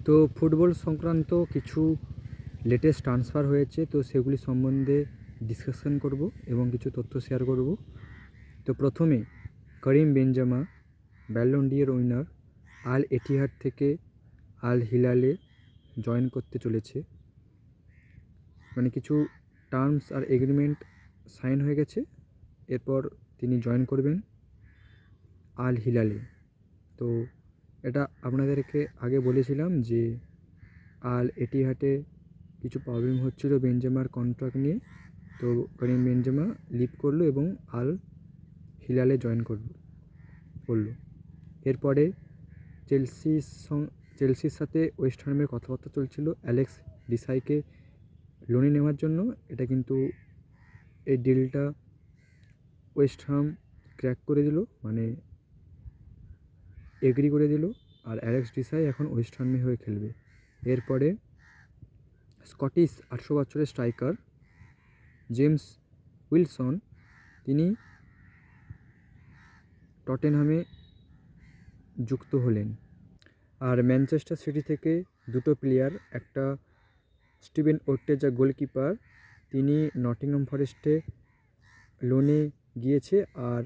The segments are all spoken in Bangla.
তো ফুটবল সংক্রান্ত কিছু লেটেস্ট ট্রান্সফার হয়েছে, তো সেগুলি সম্বন্ধে ডিসকাশন করব এবং কিছু তথ্য শেয়ার করব। তো প্রথমে করিম বেনজেমা, ব্যালন ডি'র উইনার, আল এটিহাদ থেকে আল হিলালে জয়েন করতে চলেছে। মানে কিছু টার্মস আর এগ্রিমেন্ট সাইন হয়ে গেছে, এরপর তিনি জয়েন করবেন আল হিলালে। তো এটা আপনাদেরকে আগে বলেছিলাম যে আল এটিহাদে কিছু প্রবলেম হচ্ছিল বেনজেমার কন্ট্রাক্ট নিয়ে, তো করিম বেনজেমা লিভ করলো এবং আল হিলালে জয়েন করলো। এরপরে চেলসির সাথে ওয়েস্ট হ্যামের কথাবার্তা চলছিল অ্যালেক্স ডিসাইকে লোনে নেওয়ার জন্য। এটা কিন্তু এই ডিলটা ওয়েস্ট হ্যাম ক্র্যাক করে দিল, মানে এগ্রি করে দিল, আর অ্যালেক্স ডিসাই এখন ওয়েস্ট হ্যামে হয়ে খেলবে। এরপরে স্কটিশ 800 বছরের স্ট্রাইকার জেমস উইলসন, তিনি টটেনহামে যুক্ত হলেন। আর ম্যানচেস্টার সিটি থেকে দুটো প্লেয়ার, একটা স্টিভেন ওর্টেজা গোলকিপার, তিনি নটিংহাম ফরেস্টে লোনে গিয়েছে, আর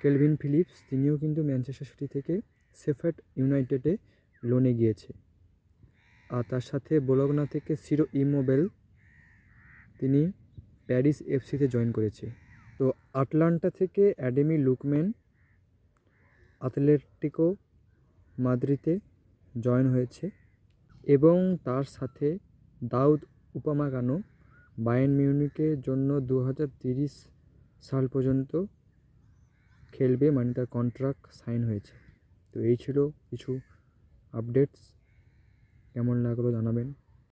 কেলভিন ফিলিপস তিনিও কিন্তু ম্যানচেস্টার সিটি থেকে শেফিল্ড ইউনাইটেডে লোনে গিয়েছে। আর তার সাথে বোলোগনা থেকে সিরো ইমোবিল, তিনি প্যারিস এফসিতে জয়েন করেছে। তো আটলান্টা থেকে অ্যাডেমি লুকম্যান অ্যাথলেটিকো মাদ্রিদে জয়েন হয়েছে, এবং তার সাথে দাউদ উপামাকানো বায়ার্ন মিউনিখের জন্য 2030 সাল পর্যন্ত খেলবে, মানে তার কন্ট্রাক্ট সাইন হয়েছে। তো এই ছিল কিছু আপডেটস, কেমন লাগলো জানাবেন।